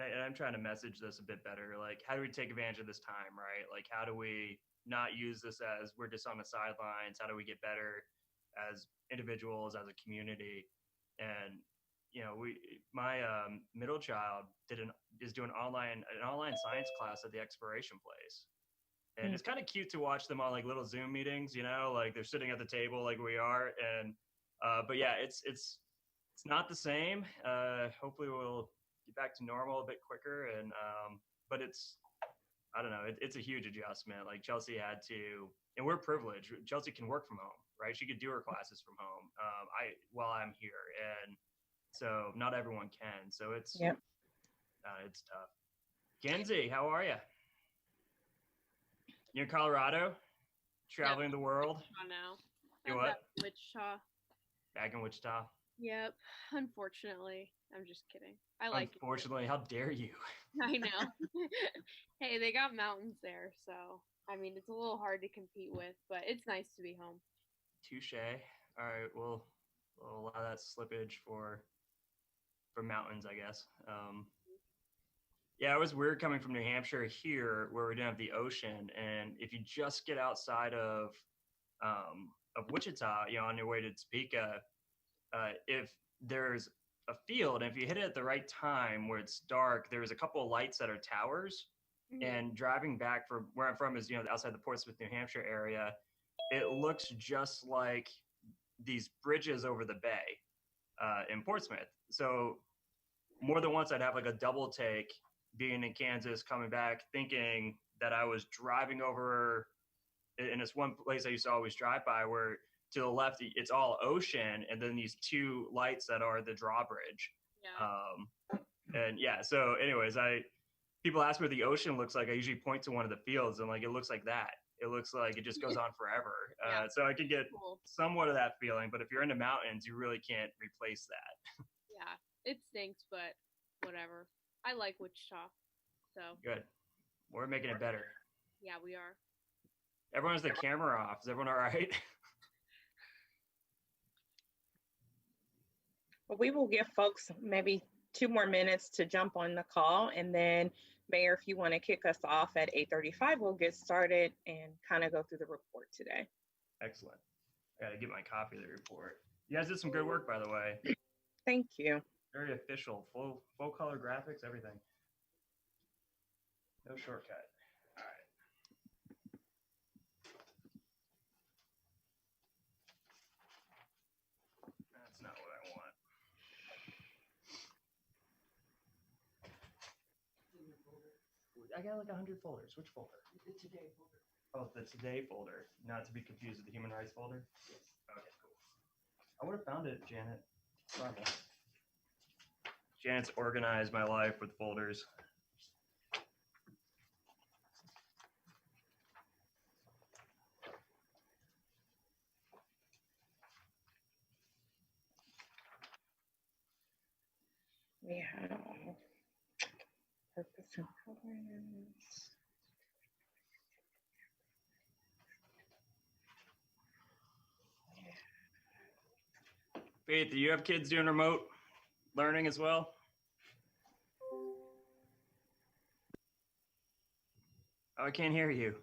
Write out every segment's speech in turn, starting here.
and I'm trying to message this a bit better. Like, how do we take advantage of this time, right? Like, how do we not use this as we're just on the sidelines? How do we get better as individuals, as a community? And my middle child is doing an online science class at the Exploration Place, and it's kind of cute to watch them on like little Zoom meetings. Like they're sitting at the table like we are, and but yeah, it's not the same. Hopefully, we'll get back to normal a bit quicker, and but I don't know, it's a huge adjustment. Like Chelsea had to, and we're privileged. Chelsea can work from home, right? She could do her classes from home. While I'm here, and so not everyone can. So it's tough. Kenzie, how are you? You're in Colorado, traveling the world. Now. You what? Wichita. Back in Wichita. Yep. Unfortunately, I'm just kidding. I like. Unfortunately, how dare you? I know. Hey, they got mountains there, so I mean it's a little hard to compete with, but it's nice to be home. Touche. All right, we'll allow that slippage for mountains, I guess. Yeah, it was weird coming from New Hampshire here, where we didn't have the ocean, and if you just get outside of Wichita, on your way to Topeka, if there's a field, and if you hit it at the right time where it's dark, there's a couple of lights that are towers. Mm-hmm. And driving back from where I'm from is outside the Portsmouth, New Hampshire area, it looks just like these bridges over the bay in Portsmouth. So more than once I'd have like a double take being in Kansas, coming back, thinking that I was driving over in this one place I used to always drive by, where to the left it's all ocean, and then these two lights that are the drawbridge. Yeah. And yeah, so anyways, people ask me what the ocean looks like. I usually point to one of the fields, and like it looks like that. It looks like it just goes on forever. Yeah. So I can get somewhat of that feeling, but if you're in the mountains, you really can't replace that. Yeah, it stinks, but whatever. I like Wichita, so. Good. We're making it better. Yeah, we are. Everyone has the camera off. Is everyone all right? Well, we will give folks maybe 2 more minutes to jump on the call, and then Mayor, if you want to kick us off at 8:35, we'll get started and kind of go through the report today. Excellent. I got to get my copy of the report. You guys did some good work, by the way. Thank you. Very official, full color graphics, everything. No shortcut. All right. That's not what I want. I got like 100 folders. Which folder? The Today folder. Oh, the Today folder. Not to be confused with the Human Rights folder? Yes. Okay, cool. I would have found it, Janet. Sorry. Janet's organized my life with folders. We have purpose and governance. Faith, do you have kids doing remote learning as well? Oh, I can't hear you.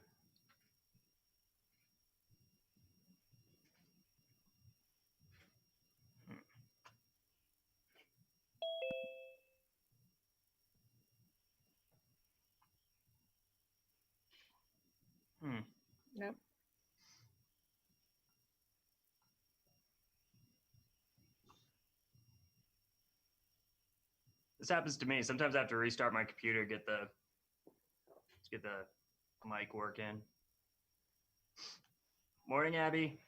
Nope. This happens to me. Sometimes I have to restart my computer, get the mic working. Morning, Abby.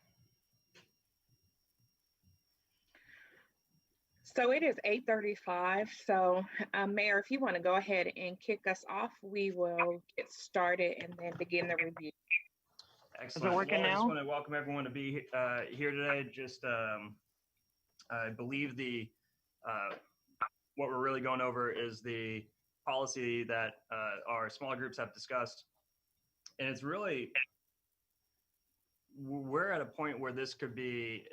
So it is 8:35. So Mayor, if you want to go ahead and kick us off, we will get started and then begin the review. Excellent. Is it working now? I just want to welcome everyone to be here today. Just I believe what we're really going over is the policy that our small groups have discussed. And it's really, we're at a point where this could be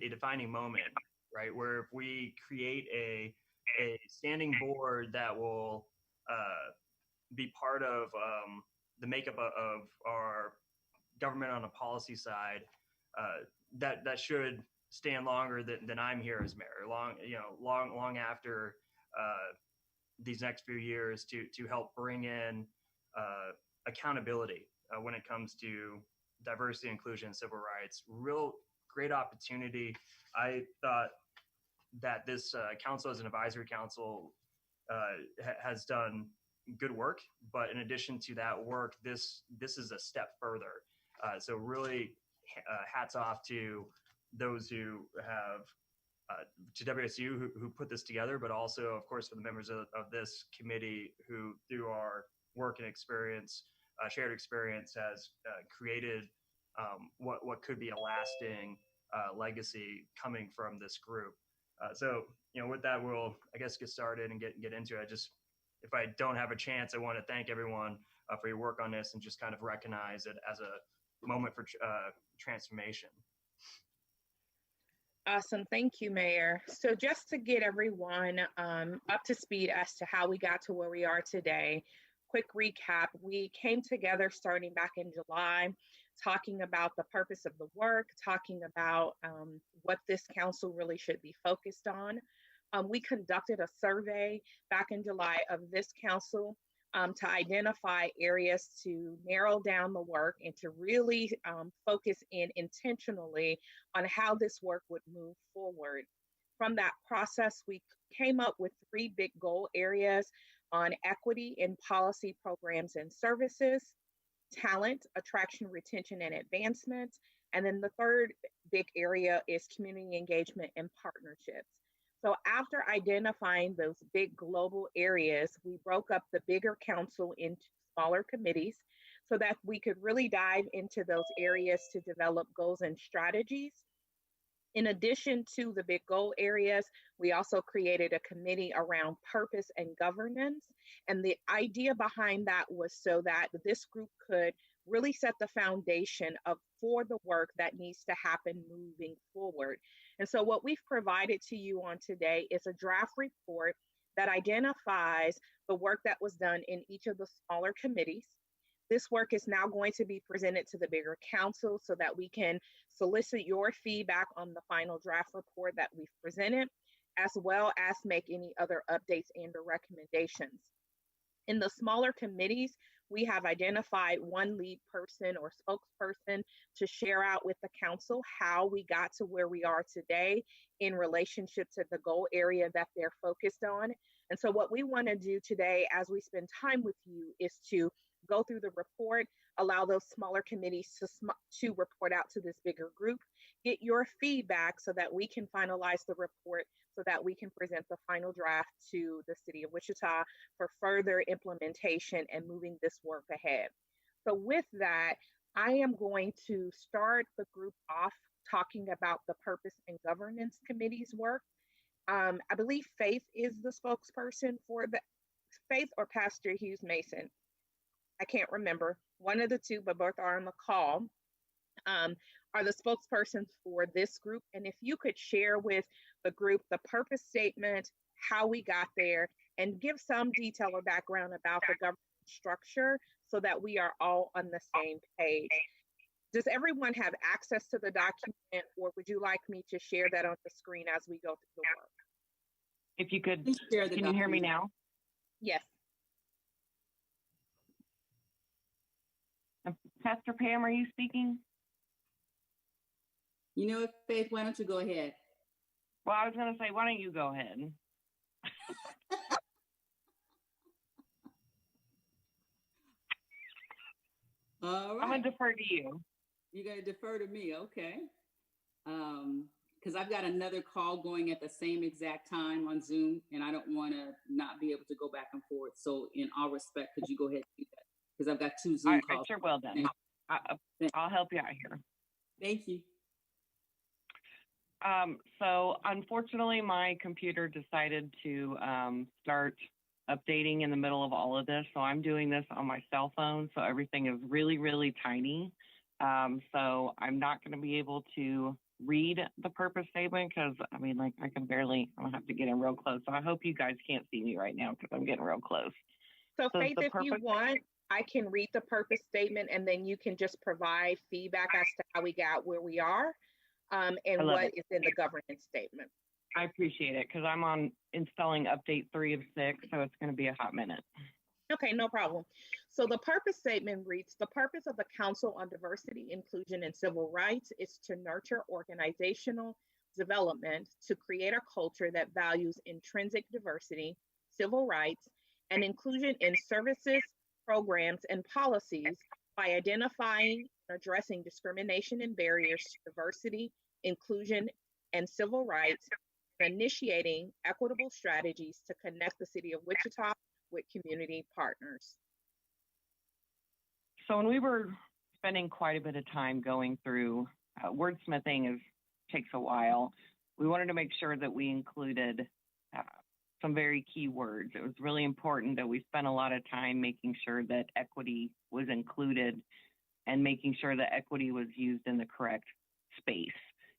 a defining moment, right? Where if we create a standing board that will be part of the makeup of our government on a policy side, that should stand longer than I'm here as mayor, long after these next few years, to help bring in accountability when it comes to diversity, inclusion, and civil rights. Real great opportunity. I thought that this council, as an advisory council, has done good work, but in addition to that work, this is a step further. So really, hats off to those who have, to WSU who put this together, but also, of course, for the members of this committee who, through our work and experience, shared experience, has created what could be a lasting legacy coming from this group. So, with that, we'll, I guess, get started and get into it. If I don't have a chance, I want to thank everyone for your work on this, and just kind of recognize it as a moment for transformation. Awesome. Thank you, Mayor. So just to get everyone up to speed as to how we got to where we are today, quick recap. We came together starting back in July, talking about the purpose of the work, talking about what this council really should be focused on. We conducted a survey back in July of this council to identify areas to narrow down the work and to really focus in intentionally on how this work would move forward. From that process, we came up with 3 big goal areas on equity in policy, programs, and services, talent, attraction, retention, and advancement. And then the third big area is community engagement and partnerships. So after identifying those big global areas, we broke up the bigger council into smaller committees so that we could really dive into those areas to develop goals and strategies. In addition to the big goal areas, we also created a committee around purpose and governance. And the idea behind that was so that this group could really set the foundation for the work that needs to happen moving forward. And so what we've provided to you on today is a draft report that identifies the work that was done in each of the smaller committees. This work is now going to be presented to the bigger council so that we can solicit your feedback on the final draft report that we've presented, as well as make any other updates and or recommendations. In the smaller committees, we have identified one lead person or spokesperson to share out with the council how we got to where we are today in relationship to the goal area that they're focused on. And so what we want to do today as we spend time with you is to go through the report, allow those smaller committees to report out to this bigger group, get your feedback so that we can finalize the report so that we can present the final draft to the city of Wichita for further implementation and moving this work ahead. So with that, I am going to start the group off talking about the Purpose and Governance Committee's work. I believe Faith is the spokesperson for the Faith or Pastor Hughes Mason. I can't remember, one of the two, but both are on the call, are the spokespersons for this group. And if you could share with the group the purpose statement, how we got there, and give some detail or background about the government structure so that we are all on the same page. Does everyone have access to the document, or would you like me to share that on the screen as we go through the work? If you could, can you hear me now? Yes. Pastor Pam, are you speaking? You know what, Faith, why don't you go ahead? Well, I was going to say, why don't you go ahead? All right. I'm going to defer to you. You're going to defer to me, okay. Because I've got another call going at the same exact time on Zoom, and I don't want to not be able to go back and forth. So in all respect, could you go ahead and do that? Because I've got 2 Zoom calls. I sure will then. I'll help you out here. Thank you. So unfortunately, my computer decided to start updating in the middle of all of this. So I'm doing this on my cell phone. So everything is really, really tiny. So I'm not going to be able to read the purpose statement because, I mean, like I can barely, I'm going to have to get in real close. So I hope you guys can't see me right now because I'm getting real close. So Does Faith, the if you purpose? want, I can read the purpose statement and then you can just provide feedback as to how we got where we are I and love what it. is in the governance statement. I appreciate it because I'm on installing update 3 of 6, so it's going to be a hot minute. Okay, no problem. So the purpose statement reads, the purpose of the Council on Diversity, Inclusion, and Civil Rights is to nurture organizational development to create a culture that values intrinsic diversity, civil rights, and inclusion in services, programs, and policies by identifying and addressing discrimination and barriers to diversity, inclusion, and civil rights, and initiating equitable strategies to connect the city of Wichita with community partners. So when we were spending quite a bit of time going through wordsmithing takes a while. We wanted to make sure that we included some very key words. It was really important that we spent a lot of time making sure that equity was included and making sure that equity was used in the correct space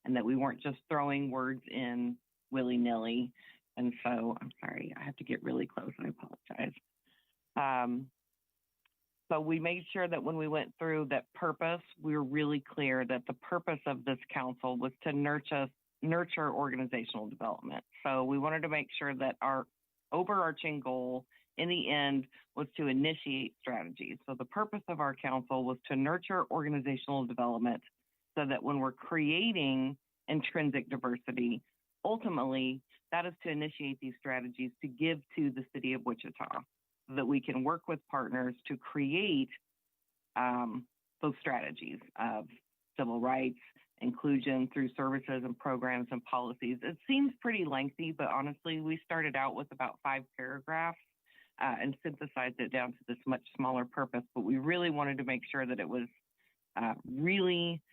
and that we weren't just throwing words in willy-nilly. And so, I'm sorry, I have to get really close. I apologize. So we made sure that when we went through that purpose, we were really clear that the purpose of this council was to nurture organizational development. So we wanted to make sure that our overarching goal in the end was to initiate strategies. So the purpose of our council was to nurture organizational development so that when we're creating intrinsic diversity, ultimately that is to initiate these strategies to give to the city of Wichita so that we can work with partners to create those strategies of civil rights, inclusion through services and programs and policies. It seems pretty lengthy, but honestly, we started out with about 5 paragraphs and synthesized it down to this much smaller purpose. But we really wanted to make sure that it was really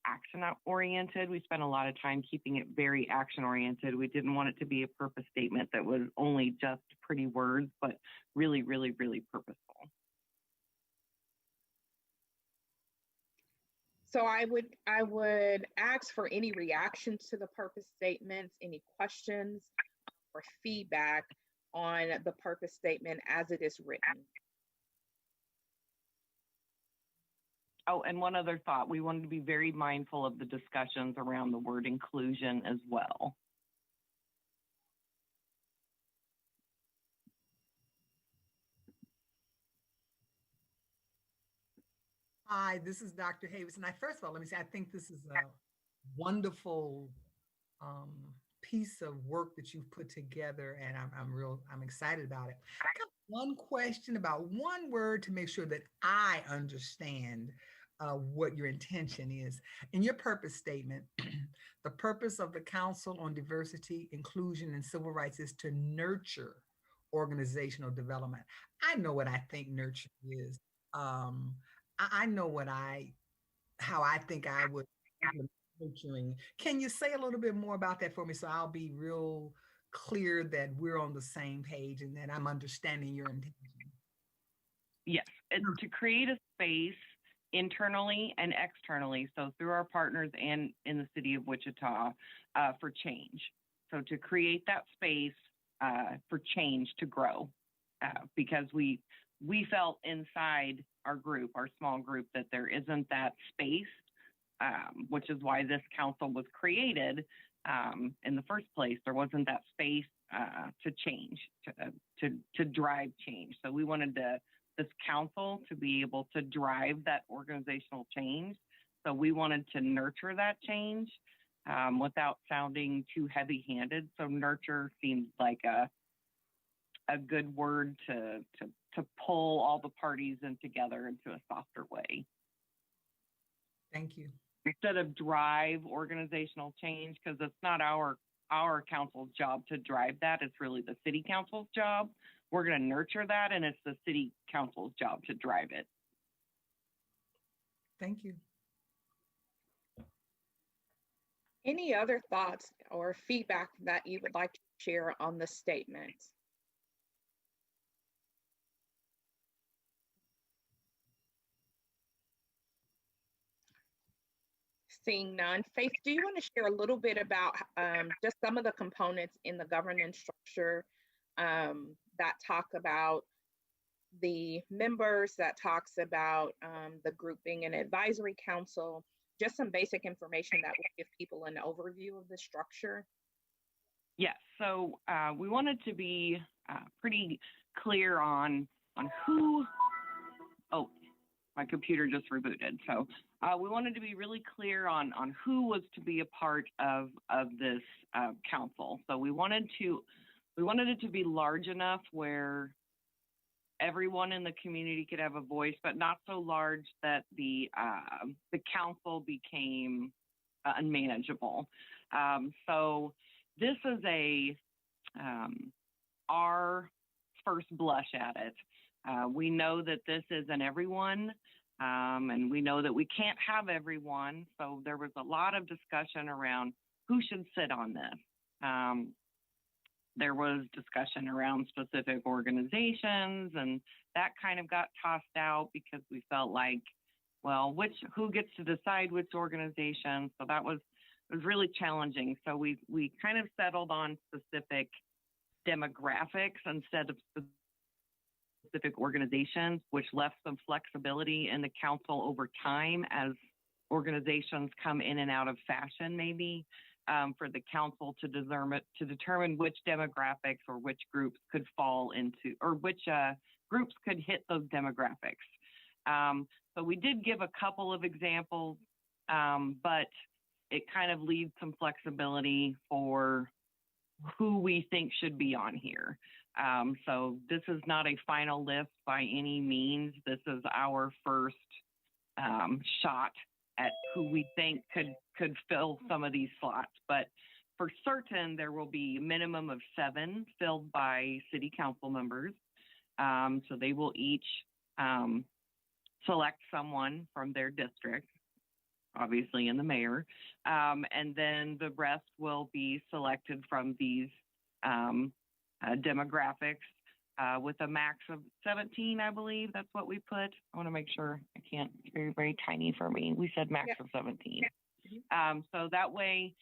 action-oriented. We spent a lot of time keeping it very action-oriented. We didn't want it to be a purpose statement that was only just pretty words, but really, really, really purposeful. So I would ask for any reactions to the purpose statements, any questions or feedback on the purpose statement as it is written. Oh, and one other thought, we wanted to be very mindful of the discussions around the word inclusion as well. Hi, this is Dr. Havis. And first of all, let me say, I think this is a wonderful piece of work that you've put together, and I'm excited about it. I got one question about one word to make sure that I understand what your intention is. In your purpose statement, the purpose of the Council on Diversity, Inclusion, and Civil Rights is to nurture organizational development. I know what I think nurture is. I know how I think I would implement nurturing. Can you say a little bit more about that for me so I'll be real clear that we're on the same page and that I'm understanding your intention? Yes, it's to create a space internally and externally, so through our partners and in the city of Wichita, for change. So to create that space for change to grow, because we felt inside our group, our small group, that there isn't that space, which is why this council was created in the first place. There wasn't that space to change, to drive change. So we wanted this council to be able to drive that organizational change. So we wanted to nurture that change without sounding too heavy-handed. So nurture seems like a good word to pull all the parties in together into a softer way. Thank you. Instead of drive organizational change, because it's not our council's job to drive that. It's really the city council's job. We're going to nurture that, and it's the city council's job to drive it. Thank you. Any other thoughts or feedback that you would like to share on the statement? Seeing none. Faith, do you want to share a little bit about just some of the components in the governance structure that talk about the members, that talks about the group being an advisory council, just some basic information that will give people an overview of the structure. Yes, so we wanted to be pretty clear on who, oh, my computer just rebooted. So we wanted to be really clear on who was to be a part of this council. So we wanted it to be large enough where everyone in the community could have a voice, but not so large that the council became unmanageable. So this is our first blush at it. We know that this isn't everyone, and we know that we can't have everyone. So there was a lot of discussion around who should sit on this. There was discussion around specific organizations, and that kind of got tossed out because we felt like, well, who gets to decide which organization? So it was really challenging. So we kind of settled on specific demographics instead of specific organizations, which left some flexibility in the council over time as organizations come in and out of fashion, maybe. For the council to determine which demographics or which groups could fall into, or which groups could hit those demographics. So we did give a couple of examples, but it kind of leaves some flexibility for who we think should be on here. So this is not a final list by any means. This is our first shot at who we think could fill some of these slots. But for certain, there will be a minimum of 7 filled by city council members. So they will each select someone from their district, obviously, and the mayor. And then the rest will be selected from these demographics with a max of 17, I believe. That's what we put. I want to make sure. It's very, very tiny for me. We said max of 17. So that way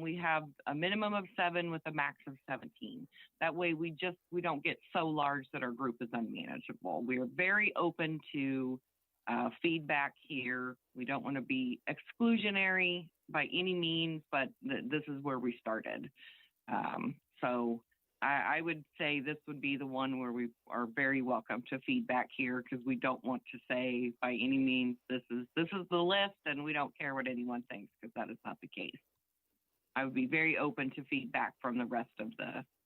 we have a minimum of 7 with a max of 17. That way we don't get so large that our group is unmanageable. We are very open to feedback here. We don't want to be exclusionary by any means, but this is where we started. So I would say this would be the one where we are very welcome to feedback here, because we don't want to say by any means this is the list and we don't care what anyone thinks, because that is not the case. I would be very open to feedback from the rest of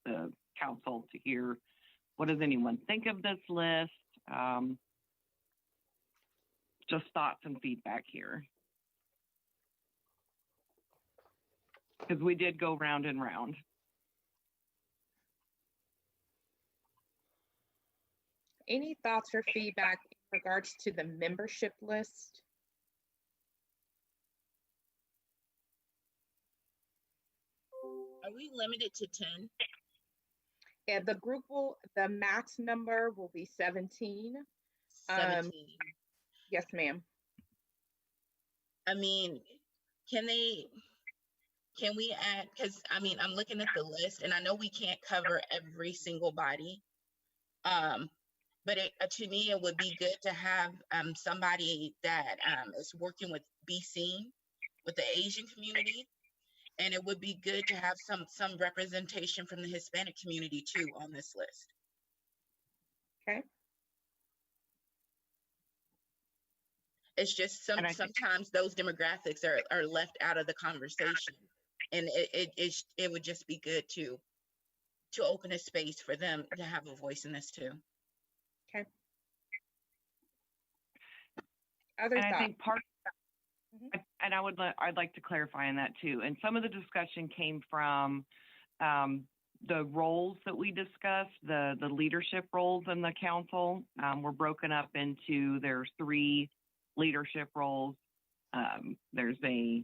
the council to hear, what does anyone think of this list? Just thoughts and feedback here, because we did go round and round. Any thoughts or feedback in regards to the membership list? Are we limited to 10? Yeah, the max number will be 17. 17. Yes, ma'am. I mean, can we add, because I mean, I'm looking at the list and I know we can't cover every single body. But to me, it would be good to have somebody that is working with Be Seen, with the Asian community. And it would be good to have some representation from the Hispanic community too on this list. Okay. It's just sometimes those demographics are left out of the conversation. And it would just be good to open a space for them to have a voice in this too. Okay. Other thoughts? I think and I'd like to clarify on that too. And some of the discussion came from the roles that we discussed, the leadership roles in the council were broken up into, there's 3 leadership roles. There's I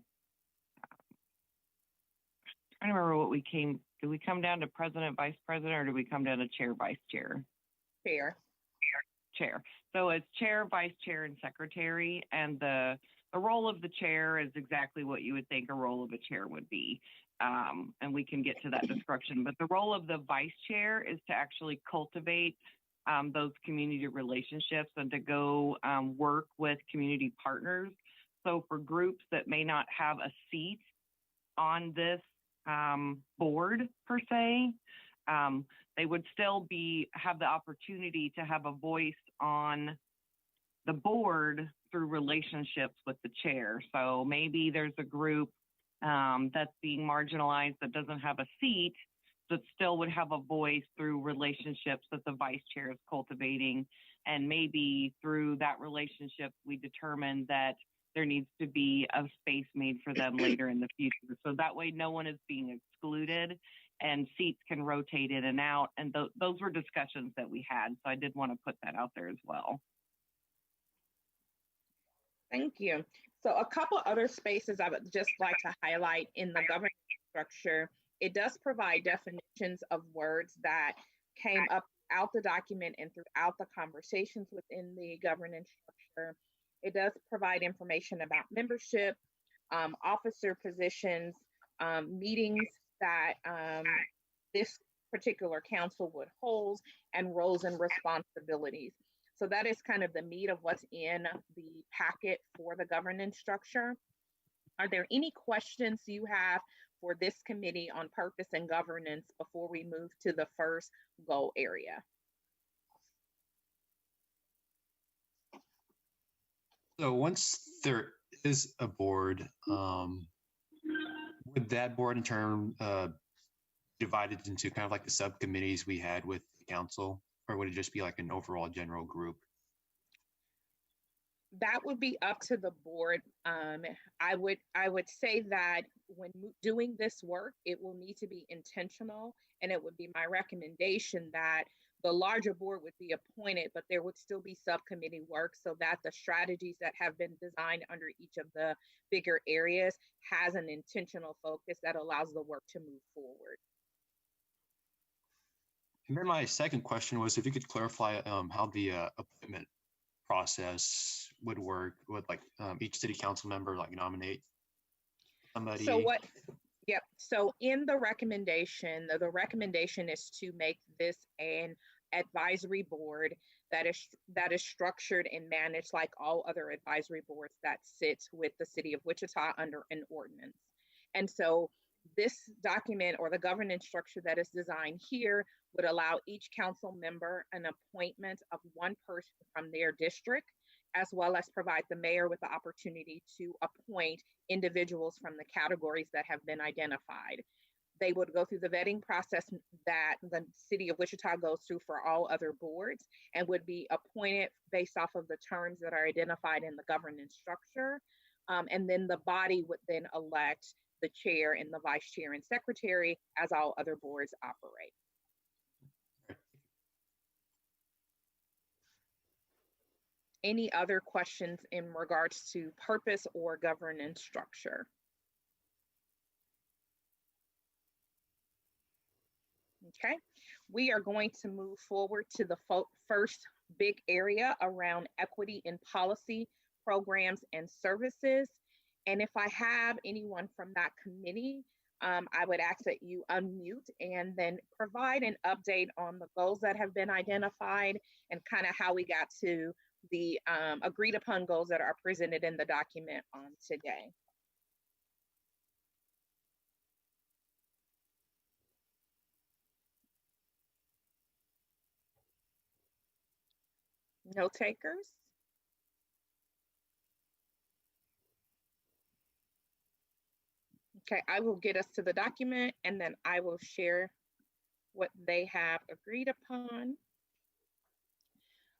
don't remember what did we come down to president, vice president, or did we come down to chair, vice chair? Chair. So it's chair, vice chair, and secretary. And the role of the chair is exactly what you would think a role of a chair would be. And we can get to that description. But the role of the vice chair is to actually cultivate those community relationships and to go work with community partners. So for groups that may not have a seat on this board per se, they would still have the opportunity to have a voice on the board through relationships with the chair. So maybe there's a group that's being marginalized that doesn't have a seat, that still would have a voice through relationships that the vice chair is cultivating. And maybe through that relationship, we determine that there needs to be a space made for them later in the future. So that way no one is being excluded and seats can rotate in and out. And those were discussions that we had. So I did want to put that out there as well. Thank you. So a couple other spaces I would just like to highlight in the governance structure. It does provide definitions of words that came up throughout the document and throughout the conversations within the governance structure. It does provide information about membership, officer positions, meetings that this particular council would hold, and roles and responsibilities. So that is kind of the meat of what's in the packet for the governance structure. Are there any questions you have for this committee on purpose and governance before we move to the first goal area? So once there is a board, would that board in turn divided into kind of like the subcommittees we had with the council, or would it just be like an overall general group? That would be up to the board. I would say that when doing this work, it will need to be intentional, and it would be my recommendation that the larger board would be appointed, but there would still be subcommittee work so that the strategies that have been designed under each of the bigger areas has an intentional focus that allows the work to move forward. And then my second question was if you could clarify how the appointment process would work. Would like each city council member like nominate somebody? So in the recommendation, the recommendation is to make this an advisory board that is structured and managed like all other advisory boards that sit with the city of Wichita under an ordinance. And so this document, or the governance structure that is designed here, would allow each council member an appointment of one person from their district, as well as provide the mayor with the opportunity to appoint individuals from the categories that have been identified. They would go through the vetting process that the city of Wichita goes through for all other boards, and would be appointed based off of the terms that are identified in the governance structure. And then the body would then elect the chair and the vice chair and secretary, as all other boards operate. Any other questions in regards to purpose or governance structure? Okay, we are going to move forward to the first big area around equity in policy, programs, and services. And if I have anyone from that committee, I would ask that you unmute and then provide an update on the goals that have been identified and kind of how we got to the agreed upon goals that are presented in the document on today. No takers? Okay, I will get us to the document and then I will share what they have agreed upon.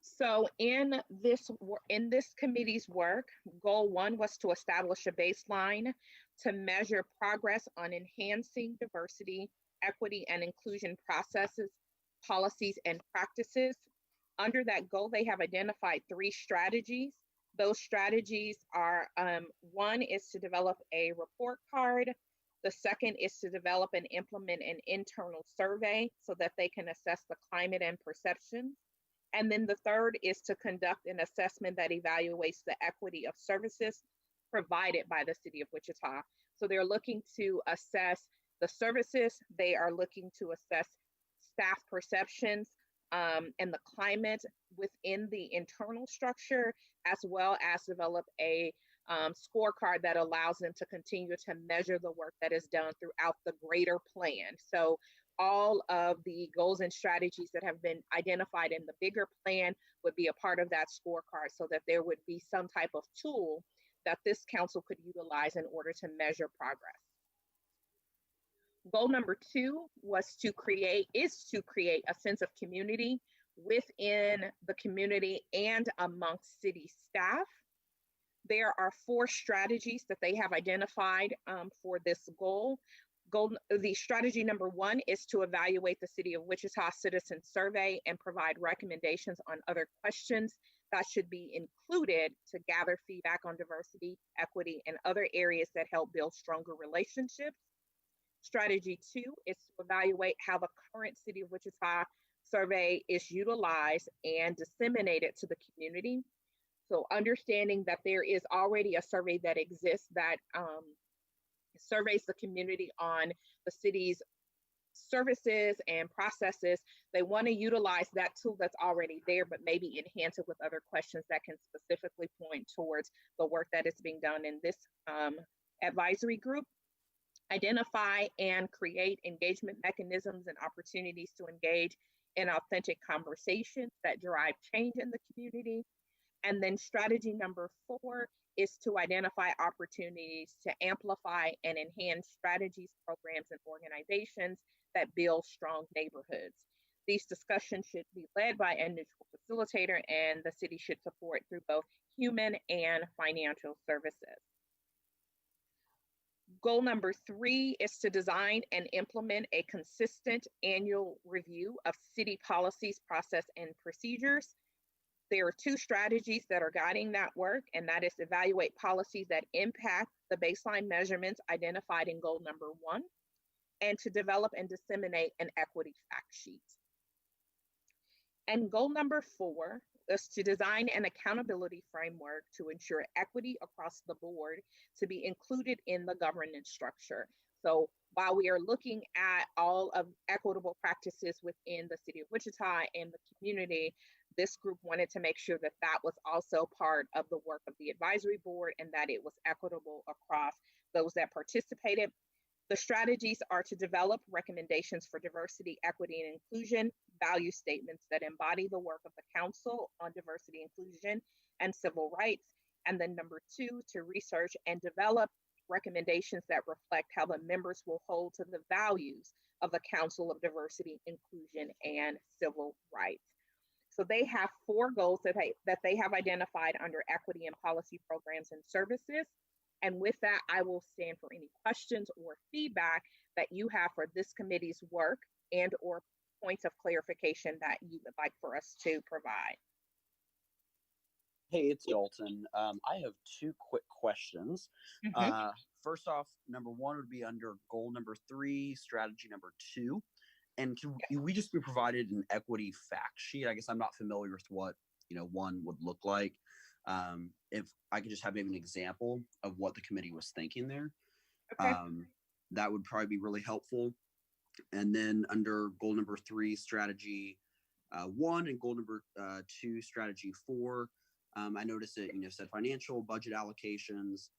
So in this committee's work, goal 1 was to establish a baseline to measure progress on enhancing diversity, equity, and inclusion processes, policies, and practices. Under that goal, they have identified 3 strategies. Those strategies are, 1 is to develop a report card. The second is to develop and implement an internal survey so that they can assess the climate and perceptions. And then the third is to conduct an assessment that evaluates the equity of services provided by the city of Wichita. So they're looking to assess the services. They are looking to assess staff perceptions, and the climate within the internal structure, as well as develop a scorecard that allows them to continue to measure the work that is done throughout the greater plan. So all of the goals and strategies that have been identified in the bigger plan would be a part of that scorecard, so that there would be some type of tool that this council could utilize in order to measure progress. Goal number 2 is to create a sense of community within the community and amongst city staff. There are 4 strategies that they have identified for this goal. The strategy number 1 is to evaluate the City of Wichita Citizen Survey and provide recommendations on other questions that should be included to gather feedback on diversity, equity, and other areas that help build stronger relationships. Strategy 2 is to evaluate how the current City of Wichita survey is utilized and disseminated to the community. So understanding that there is already a survey that exists that surveys the community on the city's services and processes, they want to utilize that tool that's already there, but maybe enhance it with other questions that can specifically point towards the work that is being done in this advisory group. Identify and create engagement mechanisms and opportunities to engage in authentic conversations that drive change in the community. And then strategy number 4 is to identify opportunities to amplify and enhance strategies, programs, and organizations that build strong neighborhoods. These discussions should be led by a neutral facilitator, and the city should support through both human and financial services. Goal number 3 is to design and implement a consistent annual review of city policies, process, and procedures. There are 2 strategies that are guiding that work, and that is evaluate policies that impact the baseline measurements identified in goal number 1, and to develop and disseminate an equity fact sheet. And goal number 4 is to design an accountability framework to ensure equity across the board to be included in the governance structure. So while we are looking at all of equitable practices within the City of Wichita and the community, this group wanted to make sure that that was also part of the work of the advisory board and that it was equitable across those that participated. The strategies are to develop recommendations for diversity, equity, and inclusion, value statements that embody the work of the Council on Diversity, Inclusion, and Civil Rights. And then number 2, to research and develop recommendations that reflect how the members will hold to the values of the Council of Diversity, Inclusion, and Civil Rights. So they have 4 goals that they have identified under equity and policy programs and services. And with that, I will stand for any questions or feedback that you have for this committee's work and or points of clarification that you would like for us to provide. Hey, it's Dalton. I have 2 quick questions. First off, number 1 would be under goal number 3, strategy number 2. And can we just be provided an equity fact sheet? I guess I'm not familiar with what, one would look like. If I could just have maybe an example of what the committee was thinking there, Okay. that would probably be really helpful. And then under goal number 3, strategy 1, and goal number 2, strategy 4, I noticed that said financial budget allocations.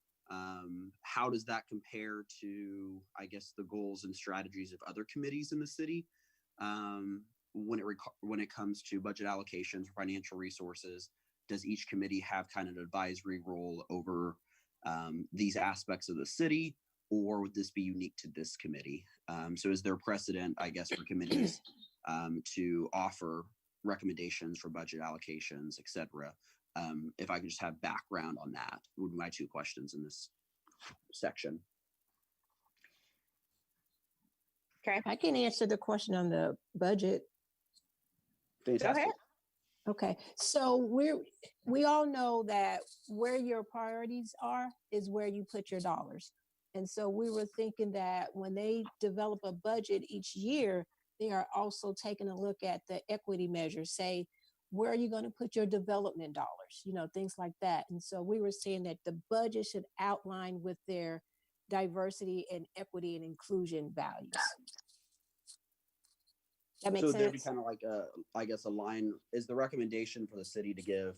How does that compare to, I guess, the goals and strategies of other committees in the city when it comes to budget allocations, financial resources? Does each committee have kind of an advisory role over these aspects of the city, or would this be unique to this committee? So is there precedent, I guess, for committees to offer recommendations for budget allocations, et cetera? If I could just have background on that, would be my 2 questions in this section. Okay. I can answer the question on the budget. Fantastic. Go ahead. Okay, so we all know that where your priorities are is where you put your dollars. And so we were thinking that when they develop a budget each year, they are also taking a look at the equity measures, say, where are you going to put your development dollars, things like that. And so we were saying that the budget should outline with their diversity and equity and inclusion values. That makes So would there be sense. kind of like a, I guess, a line, is the recommendation for the city to give,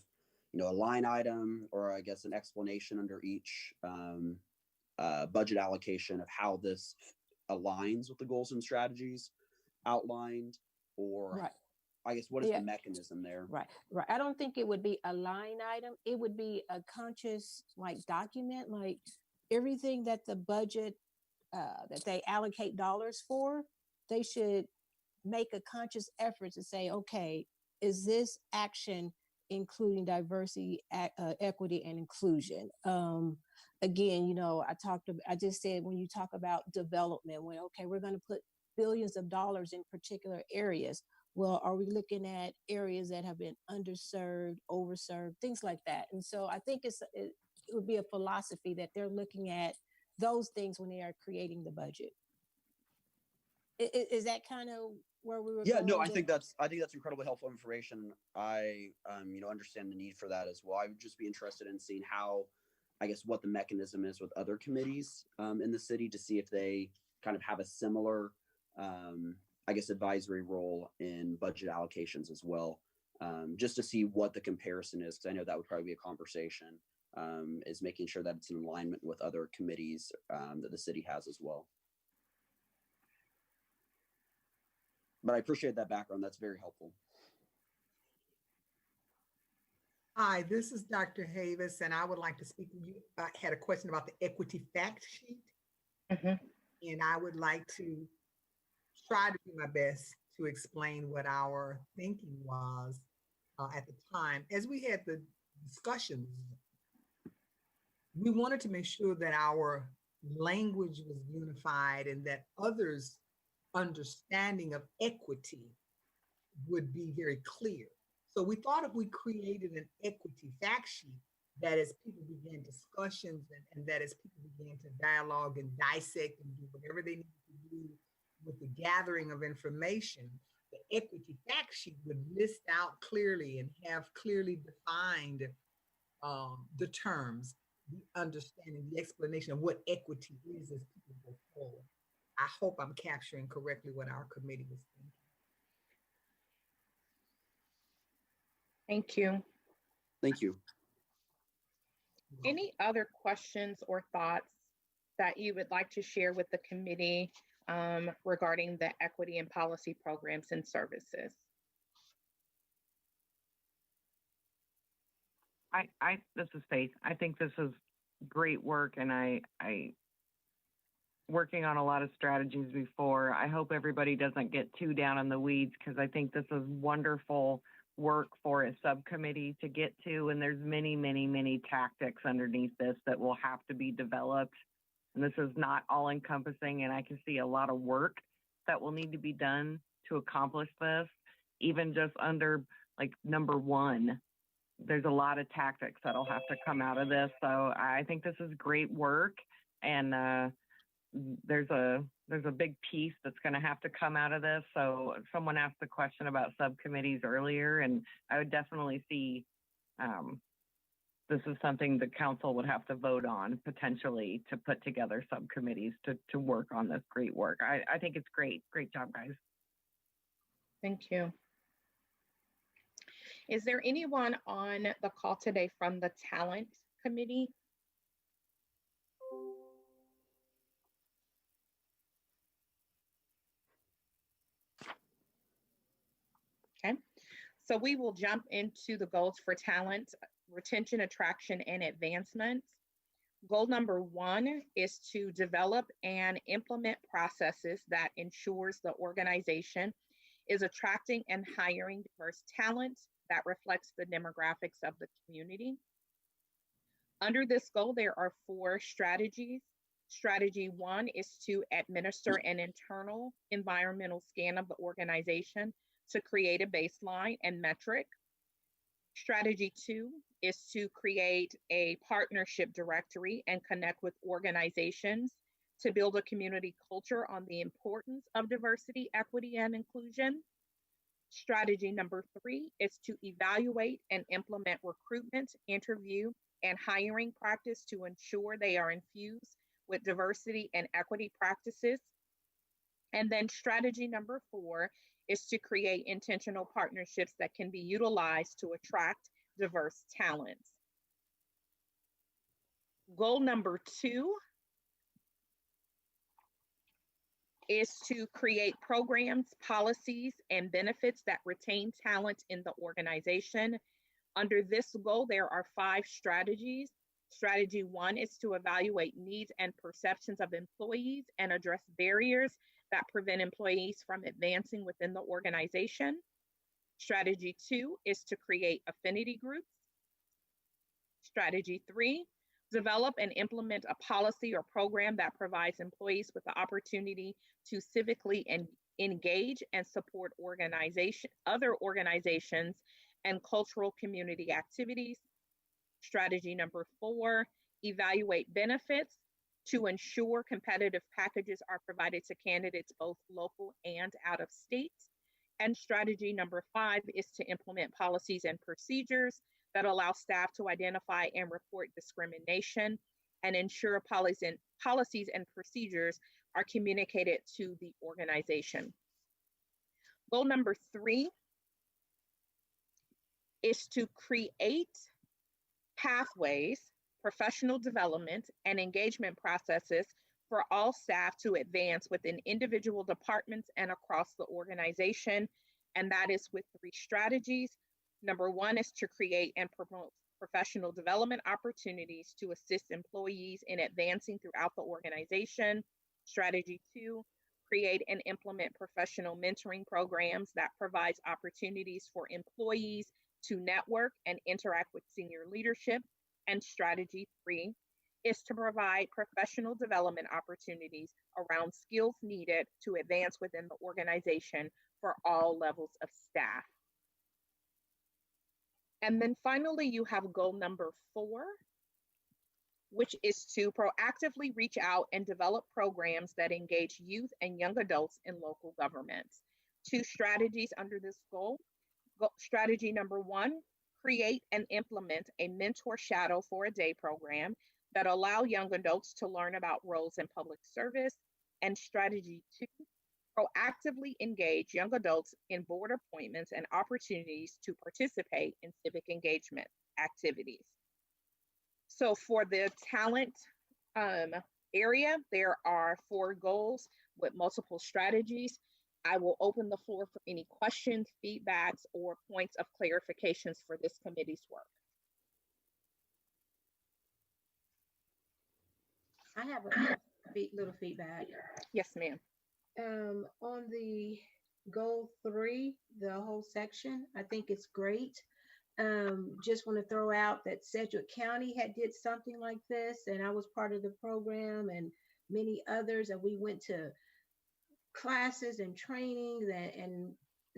a line item or I guess an explanation under each budget allocation of how this aligns with the goals and strategies outlined, or Right. I guess what is Yeah. the mechanism there? Right. I don't think it would be a line item. It would be a conscious document, like everything that the budget that they allocate dollars for, they should make a conscious effort to say, okay, is this action including diversity, equity, and inclusion? Again, I just said, when you talk about development, when, okay, we're going to put billions of dollars in particular areas. Well, are we looking at areas that have been underserved, overserved, things like that? And so I think it would be a philosophy that they're looking at those things when they are creating the budget. Is that kind of where we were Yeah, going? no, I think that's incredibly helpful information. I understand the need for that as well. I would just be interested in seeing how, I guess, what the mechanism is with other committees in the city to see if they kind of have a similar I guess, advisory role in budget allocations as well, just to see what the comparison is, because I know that would probably be a conversation, is making sure that it's in alignment with other committees that the city has as well. But I appreciate that background. That's very helpful. Hi, this is Dr. Havis, and I would like to speak to you. I had a question about the equity fact sheet, and I would like to try to do my best to explain what our thinking was at the time. As we had the discussions, we wanted to make sure that our language was unified and that others' understanding of equity would be very clear. So we thought if we created an equity fact sheet, that as people began discussions and that as people began to dialogue and dissect and do whatever they needed to do with the gathering of information, the equity fact sheet would list out clearly and have clearly defined the terms, the understanding, the explanation of what equity is as people go forward. I hope I'm capturing correctly what our committee was thinking. Thank you. Thank you. Any other questions or thoughts that you would like to share with the committee regarding the equity and policy programs and services? This is Faith. I think this is great work, and I working on a lot of strategies before. I hope everybody doesn't get too down in the weeds, because I think this is wonderful work for a subcommittee to get to, and there's many, many, many tactics underneath this that will have to be developed. And this is not all encompassing, and I can see a lot of work that will need to be done to accomplish this, even just under number one. There's a lot of tactics that'll have to come out of this. So I think this is great work, and there's a big piece that's going to have to come out of this. So someone asked the question about subcommittees earlier, and I would definitely see this is something the council would have to vote on potentially to put together subcommittees to work on this great work. I think it's great. Great job, guys. Thank you. Is there anyone on the call today from the Talent Committee? Okay, so we will jump into the goals for talent, retention, attraction, and advancement. Goal number 1 is to develop and implement processes that ensures the organization is attracting and hiring diverse talent that reflects the demographics of the community. Under this goal, there are 4 strategies. Strategy 1 is to administer an internal environmental scan of the organization to create a baseline and metric. Strategy 2 is to create a partnership directory and connect with organizations to build a community culture on the importance of diversity, equity, and inclusion. Strategy number 3 is to evaluate and implement recruitment, interview, and hiring practice to ensure they are infused with diversity and equity practices. And then strategy number 4 is to create intentional partnerships that can be utilized to attract diverse talents. Goal number 2 is to create programs, policies, and benefits that retain talent in the organization. Under this goal, there are 5 strategies. Strategy 1 is to evaluate needs and perceptions of employees and address barriers that prevent employees from advancing within the organization. Strategy 2 is to create affinity groups. Strategy 3, develop and implement a policy or program that provides employees with the opportunity to civically engage and support other organizations and cultural community activities. Strategy number 4, evaluate benefits to ensure competitive packages are provided to candidates both local and out of state. And strategy number 5 is to implement policies and procedures that allow staff to identify and report discrimination and ensure policies and procedures are communicated to the organization. Goal number 3 is to create pathways, professional development, and engagement processes for all staff to advance within individual departments and across the organization. And that is with 3 strategies. Number 1 is to create and promote professional development opportunities to assist employees in advancing throughout the organization. Strategy 2, create and implement professional mentoring programs that provides opportunities for employees to network and interact with senior leadership. And strategy 3 is to provide professional development opportunities around skills needed to advance within the organization for all levels of staff. And then finally, you have goal number 4, which is to proactively reach out and develop programs that engage youth and young adults in local governments. 2 strategies under this goal. Strategy number 1, create and implement a mentor shadow for a day program that allow young adults to learn about roles in public service. And strategy 2, proactively engage young adults in board appointments and opportunities to participate in civic engagement activities. So for the talent area, there are 4 goals with multiple strategies. I will open the floor for any questions, feedbacks, or points of clarifications for this committee's work. I have a little feedback. Yes, ma'am. On the goal 3, the whole section, I think it's great. Just want to throw out that Sedgwick County did something like this, and I was part of the program, and many others, and we went to classes and trainings and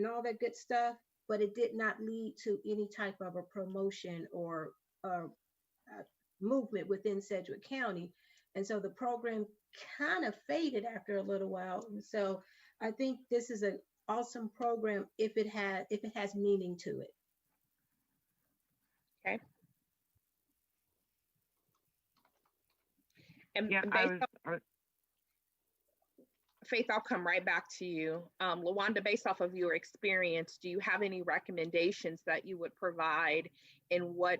all that good stuff, but it did not lead to any type of a promotion or movement within Sedgwick County. And so the program kind of faded after a little while. And so I think this is an awesome program if it has meaning to it. Okay. And Yeah, Faith, I'll come right back to you. LaWanda, based off of your experience, do you have any recommendations that you would provide in what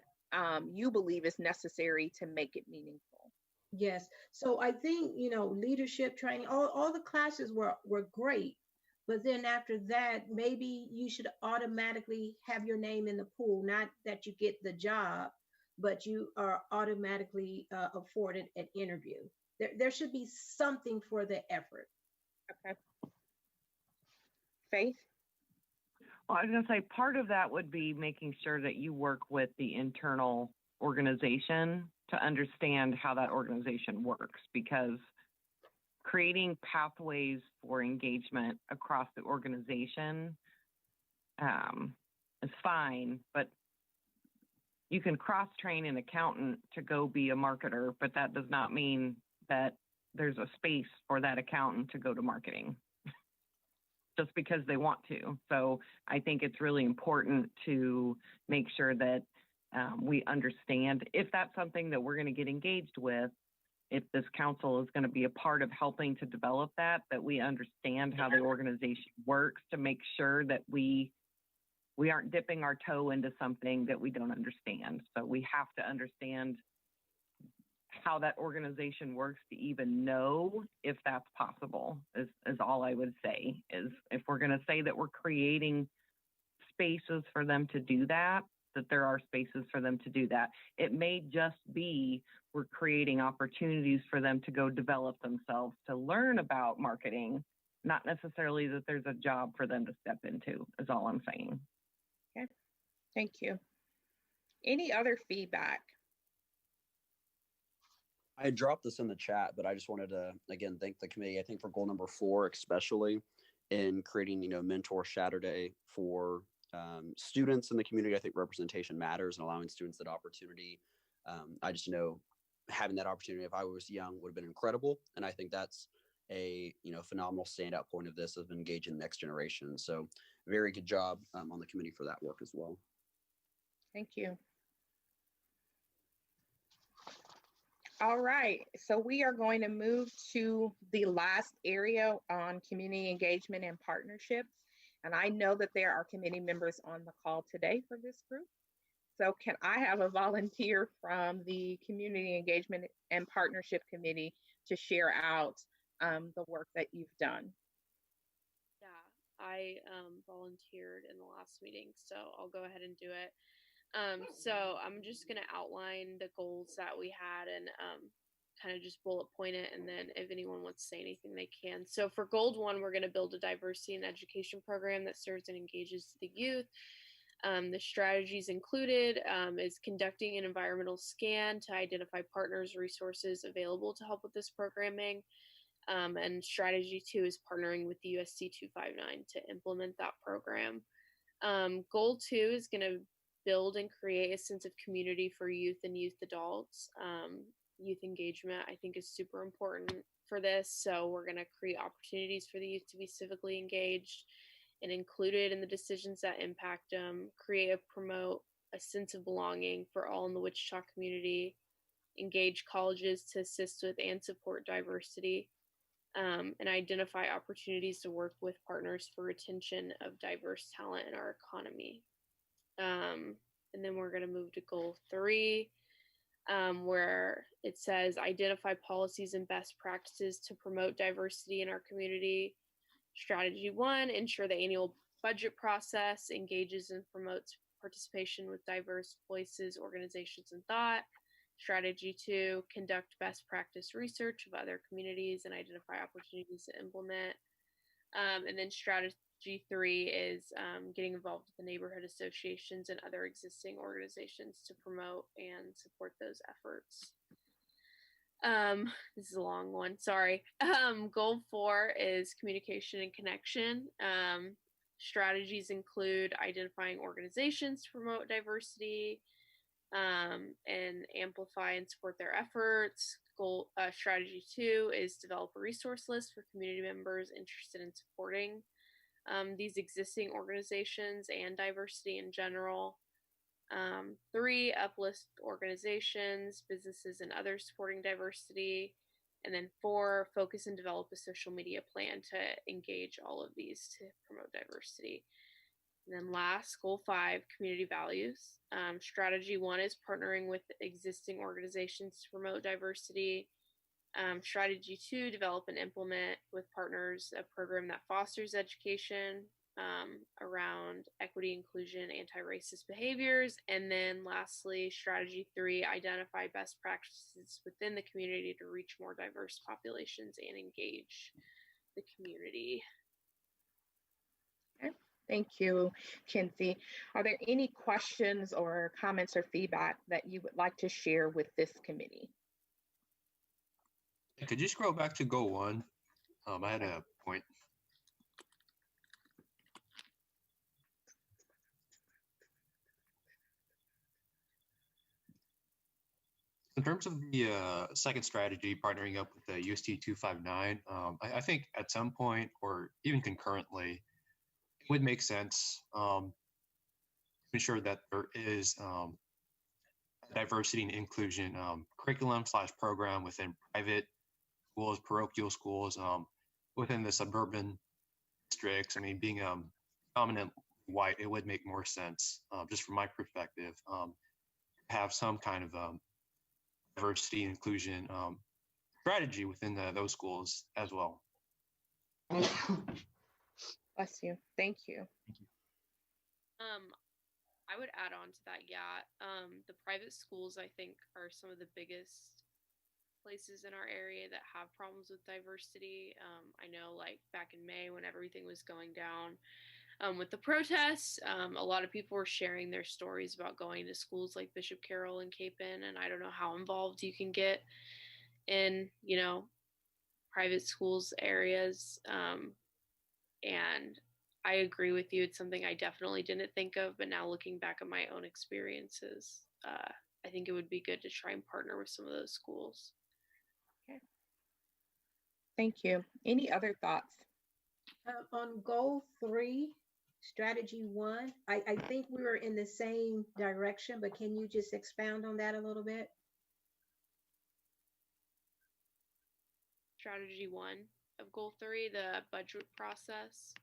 you believe is necessary to make it meaningful? Yes. So I think, leadership training, all the classes were great. But then after that, maybe you should automatically have your name in the pool, not that you get the job, but you are automatically afforded an interview. There should be something for the effort. Okay. Faith? Well, I was going to say part of that would be making sure that you work with the internal organization to understand how that organization works, because creating pathways for engagement across the organization is fine, but you can cross-train an accountant to go be a marketer, but that does not mean that there's a space for that accountant to go to marketing just because they want to. So I think it's really important to make sure that we understand if that's something that we're going to get engaged with, if this council is going to be a part of helping to develop that we understand how the organization works to make sure that we aren't dipping our toe into something that we don't understand. So we have to understand how that organization works to even know if that's possible is all I would say. Is if we're going to say that we're creating spaces for them to do that there are spaces for them to do that. It may just be we're creating opportunities for them to go develop themselves, to learn about marketing, not necessarily that there's a job for them to step into, is all I'm saying. Okay, thank you. Any other feedback? I dropped this in the chat, but I just wanted to, again, thank the committee. I think for goal number 4, especially in creating, Mentor Saturday for students in the community, I think representation matters and allowing students that opportunity. I just know having that opportunity, if I was young, would have been incredible. And I think that's a, phenomenal standout point of this, of engaging the next generation. So very good job on the committee for that work as well. Thank you. All right, so we are going to move to the last area on community engagement and partnerships. And I know that there are committee members on the call today for this group. So can I have a volunteer from the Community Engagement and Partnership Committee to share out the work that you've done? Yeah, I volunteered in the last meeting, so I'll go ahead and do it. So I'm just going to outline the goals that we had and kind of just bullet point it. And then if anyone wants to say anything, they can. So for goal 1, we're going to build a diversity and education program that serves and engages the youth. The strategies included is conducting an environmental scan to identify partners, resources available to help with this programming. And strategy 2 is partnering with the UST 259 to implement that program. Goal 2 is going to build and create a sense of community for youth and youth adults. Youth engagement, I think, is super important for this. So we're going to create opportunities for the youth to be civically engaged and included in the decisions that impact them, promote a sense of belonging for all in the Wichita community, engage colleges to assist with and support diversity, and identify opportunities to work with partners for retention of diverse talent in our economy. And then we're going to move to goal 3, where it says identify policies and best practices to promote diversity in our community. Strategy 1, ensure the annual budget process engages and promotes participation with diverse voices, organizations, and thought. Strategy 2, conduct best practice research of other communities and identify opportunities to implement. And then strategy 3 is getting involved with the neighborhood associations and other existing organizations to promote and support those efforts. This is a long one, sorry. Goal 4 is communication and connection. Strategies include identifying organizations to promote diversity and amplify and support their efforts. Strategy 2 is develop a resource list for community members interested in supporting these existing organizations and diversity in general. 3, uplift organizations, businesses, and others supporting diversity. And then 4, focus and develop a social media plan to engage all of these to promote diversity. And then last, goal 5, community values. Strategy 1 is partnering with existing organizations to promote diversity. Strategy 2, develop and implement with partners a program that fosters education around equity, inclusion, anti-racist behaviors. And then lastly, strategy 3, identify best practices within the community to reach more diverse populations and engage the community. Okay. Thank you, Kinsey. Are there any questions or comments or feedback that you would like to share with this committee? Could you scroll back to goal 1? I had a point. In terms of the second strategy, partnering up with the UST 259, I think at some point or even concurrently, it would make sense to ensure that there is diversity and inclusion curriculum / program within private schools, parochial schools, within the suburban districts. I mean, being dominant white, it would make more sense, just from my perspective, have some kind of diversity and inclusion strategy within those schools as well. Bless you. Thank you. I would add on to that. Yeah. The private schools, I think, are some of the biggest places in our area that have problems with diversity. I know, like, back in May when everything was going down with the protests, a lot of people were sharing their stories about going to schools like Bishop Carroll and Capon, and I don't know how involved you can get in, private schools areas. And I agree with you. It's something I definitely didn't think of, but now looking back at my own experiences, I think it would be good to try and partner with some of those schools. Okay. Thank you. Any other thoughts? On goal 3, strategy 1, I think we were in the same direction, but can you just expound on that a little bit? Strategy 1 of goal 3, the budget process.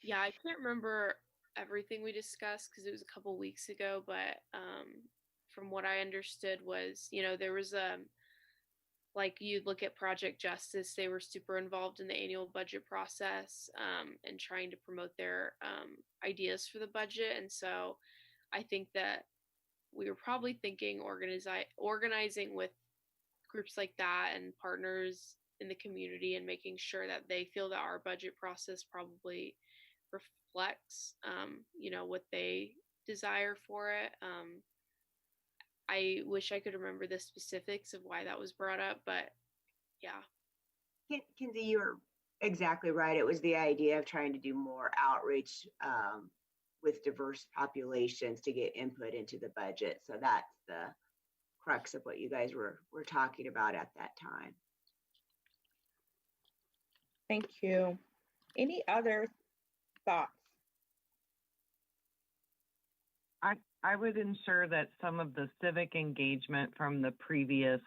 Yeah, I can't remember everything we discussed because it was a couple weeks ago, but from what I understood was, there was like, you look at Project Justice, they were super involved in the annual budget process and trying to promote their ideas for the budget. And so I think that we were probably thinking organizing with groups like that and partners in the community and making sure that they feel that our budget process probably reflects, what they desire for it. I wish I could remember the specifics of why that was brought up, but yeah. Kinsey, you were exactly right. It was the idea of trying to do more outreach with diverse populations to get input into the budget. So that's the crux of what you guys were talking about at that time. Thank you. Any other thoughts? I would ensure that some of the civic engagement from the previous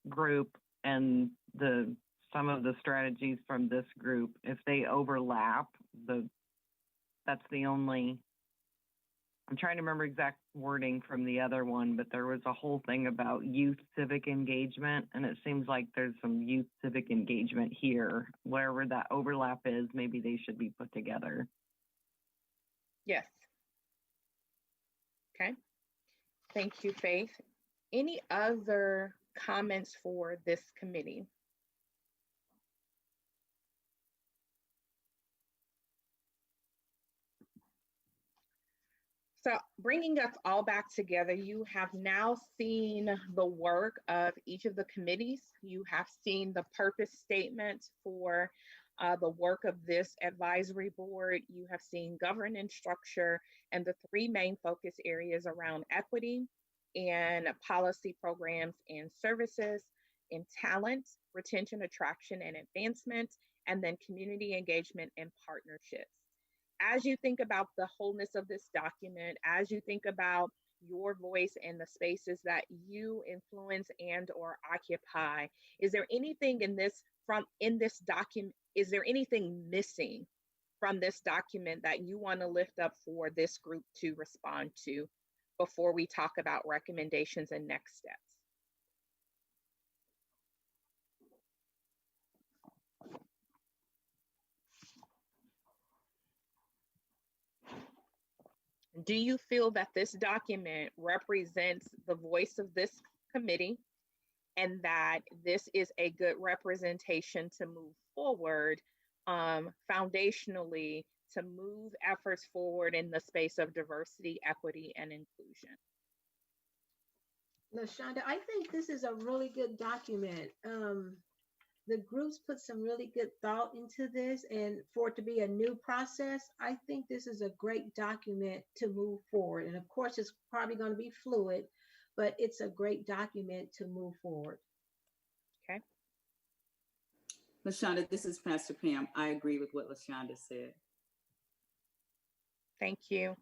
group and some of the strategies from this group, if they overlap, that's the only. I'm trying to remember exact wording from the other one, but there was a whole thing about youth civic engagement, and it seems like there's some youth civic engagement here. Wherever that overlap is, maybe they should be put together. Yes. Okay. Thank you, Faith. Any other comments for this committee? So bringing us all back together, you have now seen the work of each of the committees. You have seen the purpose statement for the work of this advisory board. You have seen governance structure and the 3 main focus areas around equity and policy programs and services, in talent, retention, attraction, and advancement, and then community engagement and partnerships. As you think about the wholeness of this document, as you think about your voice and the spaces that you influence and or occupy, is there anything in this document, is there anything missing from this document that you want to lift up for this group to respond to before we talk about recommendations and next steps? Do you feel that this document represents the voice of this committee and that this is a good representation to move forward foundationally to move efforts forward in the space of diversity, equity, and inclusion? LaShonda, I think this is a really good document. The groups put some really good thought into this, and for it to be a new process, I think this is a great document to move forward. And of course, it's probably going to be fluid, but it's a great document to move forward. Okay. LaShonda, this is Pastor Pam. I agree with what LaShonda said. Thank you.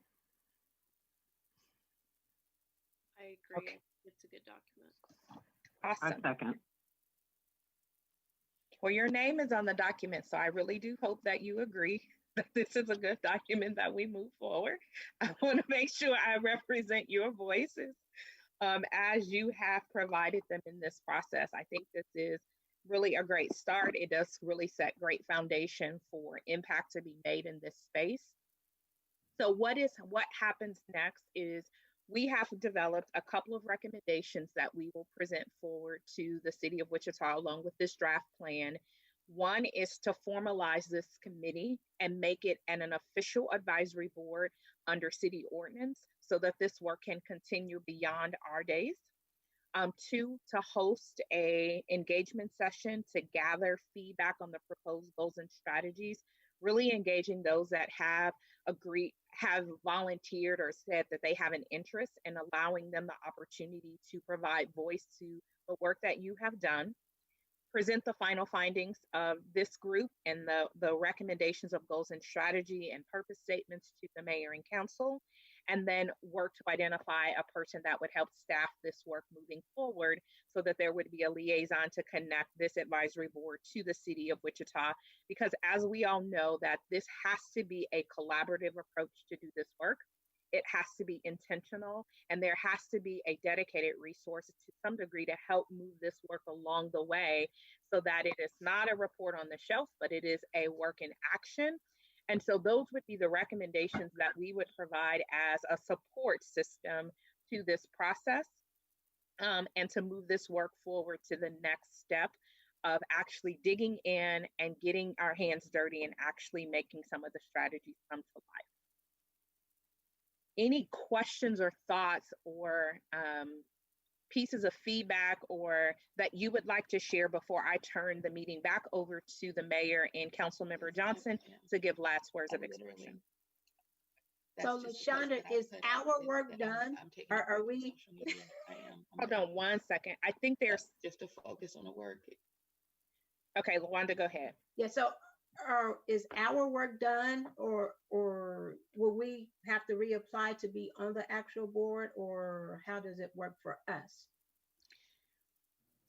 I agree. Okay. It's a good document. Awesome. I second. Well, your name is on the document, so I really do hope that you agree that this is a good document that we move forward. I want to make sure I represent your voices as you have provided them in this process. I think this is really a great start. It does really set great foundation for impact to be made in this space. So what happens next is we have developed a couple of recommendations that we will present forward to the city of Wichita along with this draft plan. One is to formalize this committee and make it an official advisory board under city ordinance so that this work can continue beyond our days. Two, to host a engagement session to gather feedback on the proposed goals and strategies, really engaging those that have volunteered or said that they have an interest, and allowing them the opportunity to provide voice to the work that you have done. Present the final findings of this group and the recommendations of goals and strategy and purpose statements to the mayor and council, and then work to identify a person that would help staff this work moving forward so that there would be a liaison to connect this advisory board to the city of Wichita. Because as we all know, that this has to be a collaborative approach to do this work. It has to be intentional, and there has to be a dedicated resource to some degree to help move this work along the way so that it is not a report on the shelf, but it is a work in action. And so those would be the recommendations that we would provide as a support system to this process, and to move this work forward to the next step of actually digging in and getting our hands dirty and actually making some of the strategies come to life. Any questions or thoughts or pieces of feedback or that you would like to share before I turn the meeting back over to the mayor and Councilmember Johnson to give last words of expression? So LaShonda, is our work done? Or are we? Hold on one second. I think there's just to focus on the work. Okay, LaWanda, go ahead. Yeah, so is our work done, or will we have to reapply to be on the actual board, or how does it work for us?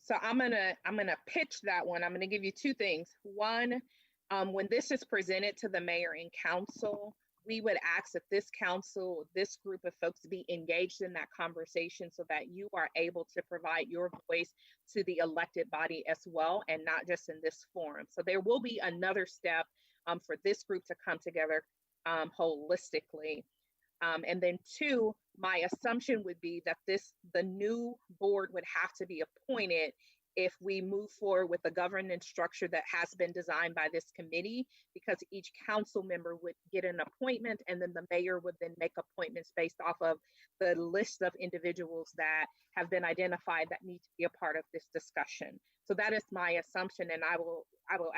So I'm gonna pitch that one. I'm gonna give you two things. One, when this is presented to the mayor and council, we would ask that this council, this group of folks, be engaged in that conversation so that you are able to provide your voice to the elected body as well, and not just in this forum. So there will be another step for this group to come together holistically. And then two, my assumption would be that the new board would have to be appointed if we move forward with the governance structure that has been designed by this committee, because each council member would get an appointment, and then the mayor would then make appointments based off of the list of individuals that have been identified that need to be a part of this discussion. So that is my assumption, and I will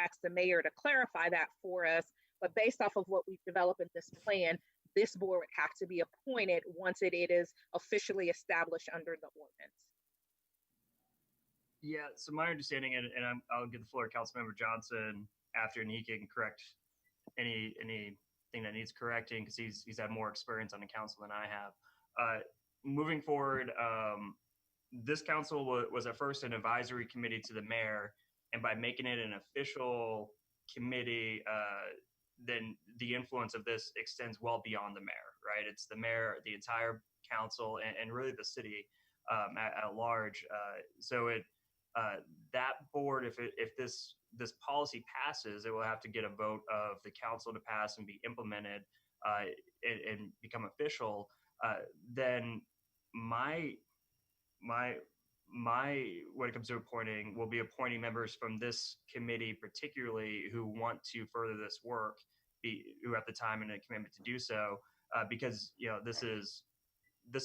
ask the mayor to clarify that for us. But based off of what we've developed in this plan, this board would have to be appointed once it is officially established under the ordinance. Yeah, so my understanding, and I'll give the floor to Councilmember Johnson after, and he can correct anything that needs correcting because he's had more experience on the council than I have. Moving forward, this council was at first an advisory committee to the mayor, and by making it an official committee, then the influence of this extends well beyond the mayor, right? It's the mayor, the entire council, and really the city at large. So that board, if this policy passes, it will have to get a vote of the council to pass and be implemented and become official. Then my when it comes to appointing, will be appointing members from this committee, particularly who want to further this work, who have the time and the commitment to do so, because this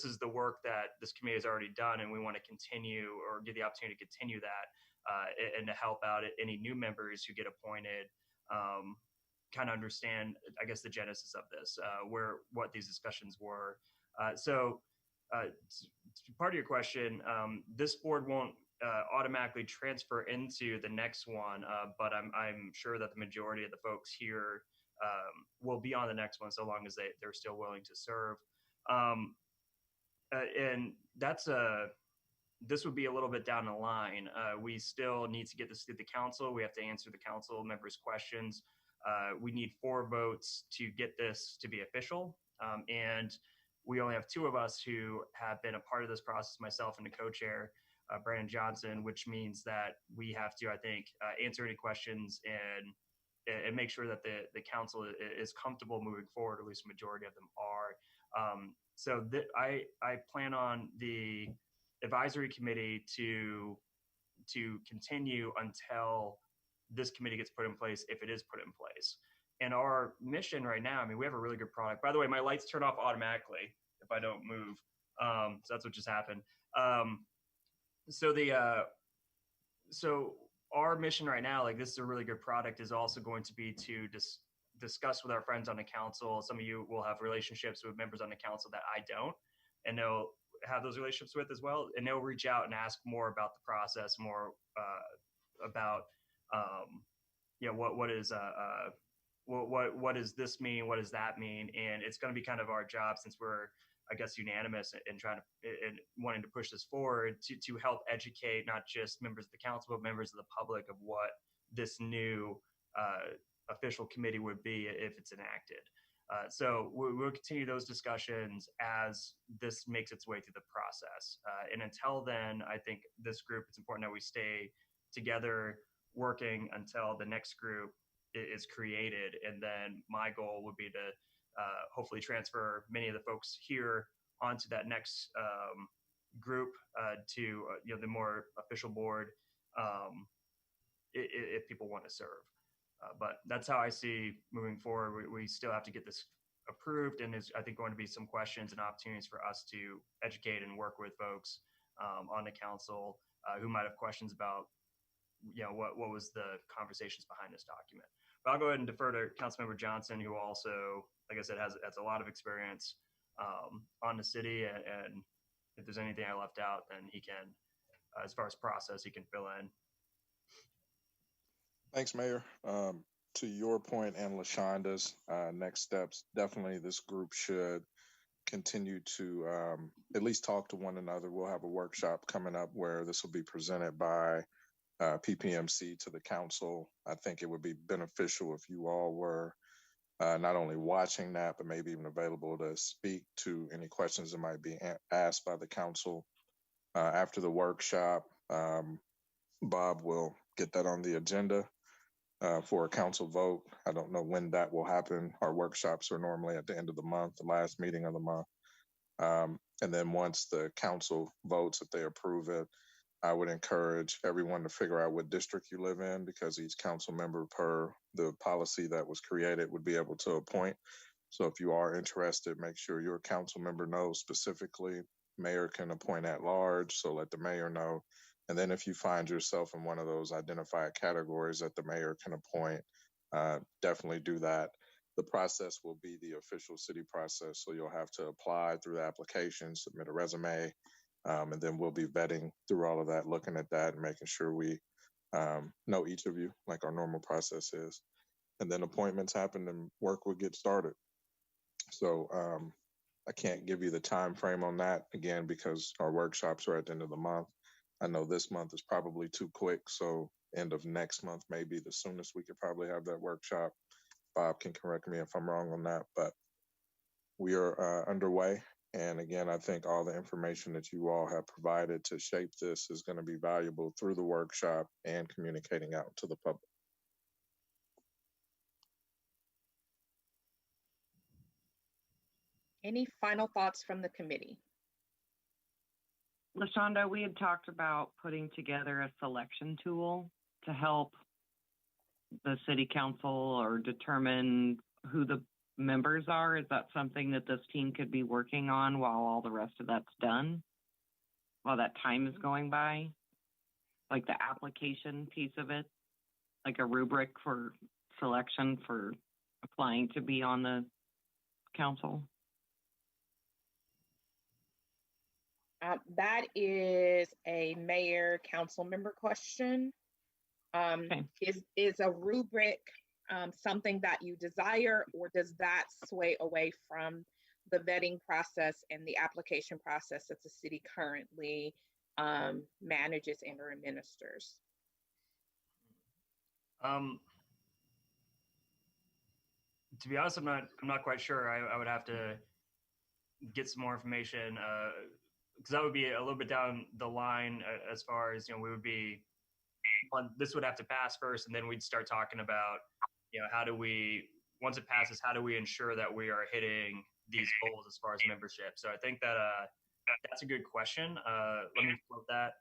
is the work that this committee has already done, and we want to continue or give the opportunity to continue that, and to help out any new members who get appointed, kind of understand, I guess, the genesis of this, what these discussions were. So part of your question, this board won't automatically transfer into the next one, but I'm sure that the majority of the folks here will be on the next one, so long as they're still willing to serve. and this would be a little bit down the line. We still need to get this through the council. We have to answer the council members' questions. We need 4 votes to get this to be official. And we only have 2 of us who have been a part of this process, myself and the co-chair, Brandon Johnson, which means that we have to, I think, answer any questions and make sure that the council is comfortable moving forward, or at least a majority of them are. So I plan on the advisory committee to continue until this committee gets put in place, if it is put in place. And our mission right now, I mean, we have a really good product. By the way, my lights turn off automatically if I don't move. So that's what just happened. So our mission right now, like, this is a really good product, is also going to be to discuss with our friends on the council. Some of you will have relationships with members on the council that I don't, and they'll have those relationships with as well. And they'll reach out and ask more about the process, more about, what does this mean? What does that mean? And it's going to be kind of our job, since we're, I guess, unanimous in trying to and wanting to push this forward, to help educate not just members of the council, but members of the public of what this new official committee would be if it's enacted. So we'll continue those discussions as this makes its way through the process. And until then, I think this group, it's important that we stay together working until the next group is created. And then my goal would be to hopefully transfer many of the folks here onto that next group to the more official board, if people want to serve. But that's how I see moving forward. We still have to get this approved, and there's, I think, going to be some questions and opportunities for us to educate and work with folks on the council who might have questions about, what was the conversations behind this document. But I'll go ahead and defer to Councilmember Johnson, who also, like I said, has a lot of experience on the city. And if there's anything I left out, then he can, as far as process, he can fill in. Thanks, Mayor. To your point and LaShonda's, next steps, definitely this group should continue to at least talk to one another. We'll have a workshop coming up where this will be presented by PPMC to the council. I think it would be beneficial if you all were not only watching that, but maybe even available to speak to any questions that might be asked by the council after the workshop. Bob will get that on the agenda for a council vote. I don't know when that will happen. Our workshops are normally at the end of the month, the last meeting of the month. And then once the council votes, if they approve it, I would encourage everyone to figure out what district you live in, because each council member, per the policy that was created, would be able to appoint. So if you are interested, make sure your council member knows specifically. Mayor can appoint at large, so let the mayor know. And then if you find yourself in one of those identified categories that the mayor can appoint, definitely do that. The process will be the official city process. So you'll have to apply through the application, submit a resume, and then we'll be vetting through all of that, looking at that and making sure we know each of you, like our normal process is. And then appointments happen and work will get started. So I can't give you the time frame on that, again, because our workshops are at the end of the month. I know this month is probably too quick, so end of next month may be the soonest we could probably have that workshop. Bob can correct me if I'm wrong on that, but we are underway. And again, I think all the information that you all have provided to shape this is going to be valuable through the workshop and communicating out to the public. Any final thoughts from the committee? LaShonda, we had talked about putting together a selection tool to help the city council or determine who the members are. Is that something that this team could be working on while all the rest of that's done? While that time is going by? Like the application piece of it? Like a rubric for selection for applying to be on the council? That is a mayor council member question. Okay. Is a rubric something that you desire, or does that sway away from the vetting process and the application process that the city currently manages and or administers. To be honest, I'm not quite sure. I would have to get some more information because that would be a little bit down the line as far as, we would be this would have to pass first, and then we'd start talking about, how do we, once it passes, how do we ensure that we are hitting these goals as far as membership? So I think that that's a good question. Let me float that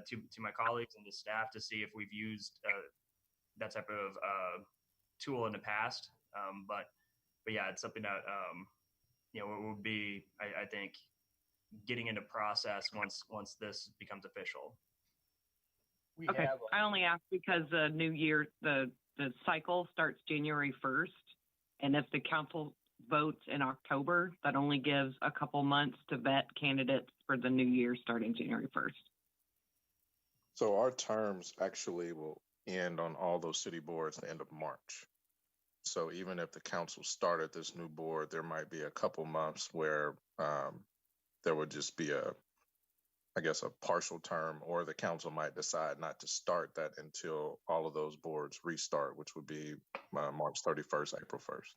to my colleagues and the staff to see if we've used that type of tool in the past. But yeah, it's something that it would be, I think, getting into process once this becomes official. Okay. I only asked because the new year, the cycle starts January 1st. And if the council votes in October, that only gives a couple months to vet candidates for the new year starting January 1st. So our terms actually will end on all those city boards at the end of March. So even if the council started this new board, there might be a couple months where there would just be a partial term, or the council might decide not to start that until all of those boards restart, which would be March 31st, April 1st.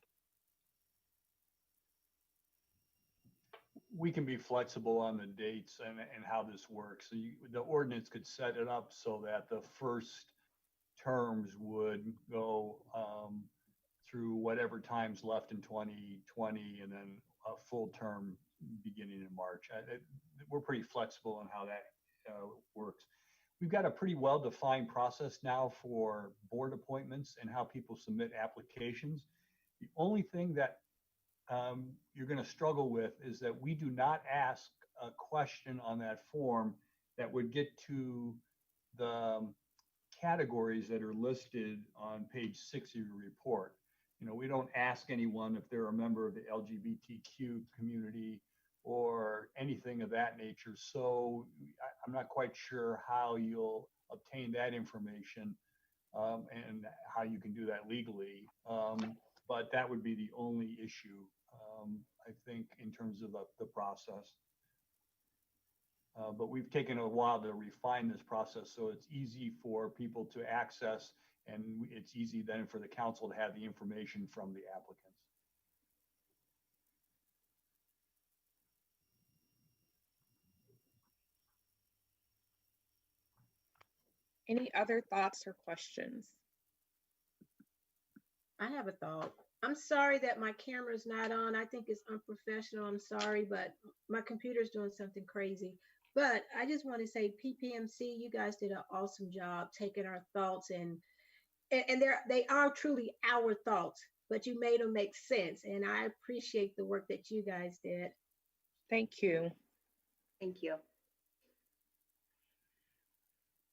We can be flexible on the dates and how this works. So the ordinance could set it up so that the first terms would go through whatever time's left in 2020, and then a full term beginning in March. We're pretty flexible on how that works. We've got a pretty well-defined process now for board appointments and how people submit applications. The only thing that you're going to struggle with is that we do not ask a question on that form that would get to the categories that are listed on page 6 of your report. We don't ask anyone if they're a member of the LGBTQ community or anything of that nature. So I'm not quite sure how you'll obtain that information and how you can do that legally. But that would be the only issue, I think, in terms of the process. But we've taken a while to refine this process so it's easy for people to access, and it's easy then for the council to have the information from the applicants. Any other thoughts or questions? I have a thought. I'm sorry that my camera's not on. I think it's unprofessional. I'm sorry, but my computer's doing something crazy. But I just want to say, PPMC, you guys did an awesome job taking our thoughts and they are truly our thoughts, but you made them make sense. And I appreciate the work that you guys did. Thank you. Thank you.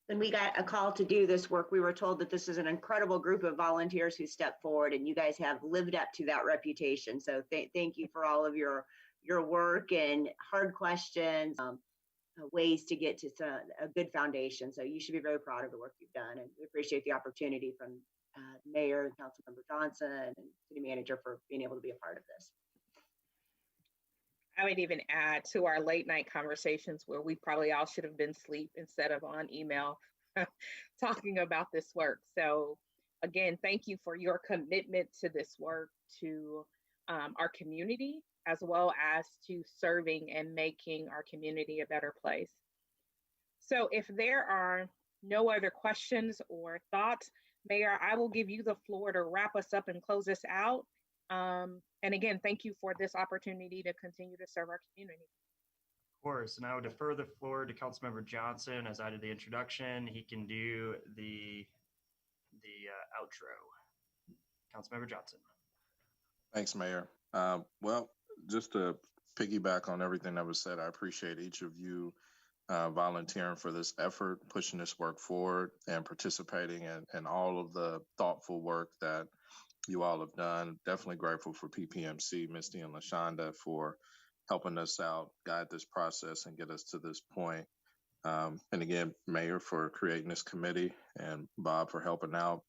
When we got a call to do this work, we were told that this is an incredible group of volunteers who stepped forward, and you guys have lived up to that reputation. So thank you for all of your work and hard questions, ways to get to a good foundation. So you should be very proud of the work you've done, and we appreciate the opportunity from Mayor and Councilmember Johnson and City Manager for being able to be a part of this. I would even add to our late night conversations where we probably all should have been asleep instead of on email talking about this work. So again, thank you for your commitment to this work, to our community, as well as to serving and making our community a better place. So if there are no other questions or thoughts, Mayor, I will give you the floor to wrap us up and close us out. And again, thank you for this opportunity to continue to serve our community. Of course, and I would defer the floor to Councilmember Johnson as I did the introduction. He can do the outro. Councilmember Johnson. Thanks, Mayor. Well, just to piggyback on everything that was said, I appreciate each of you volunteering for this effort, pushing this work forward, and participating in all of the thoughtful work that you all have done. Definitely grateful for PPMC, Misty and LaShonda, for helping us out, guide this process, and get us to this point. And again, Mayor, for creating this committee, and Bob for helping out.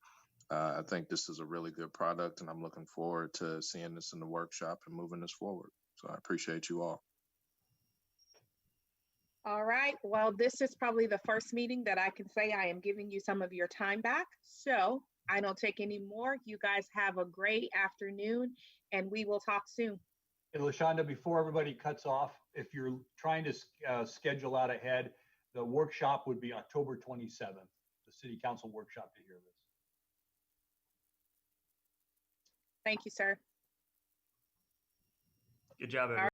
I think this is a really good product, and I'm looking forward to seeing this in the workshop and moving this forward. So I appreciate you all. All right. Well, this is probably the first meeting that I can say I am giving you some of your time back. So I don't take any more. You guys have a great afternoon, and we will talk soon. Hey, LaShonda, before everybody cuts off, if you're trying to schedule out ahead, the workshop would be October 27th, the City Council workshop to hear this. Thank you, sir. Good job, everyone.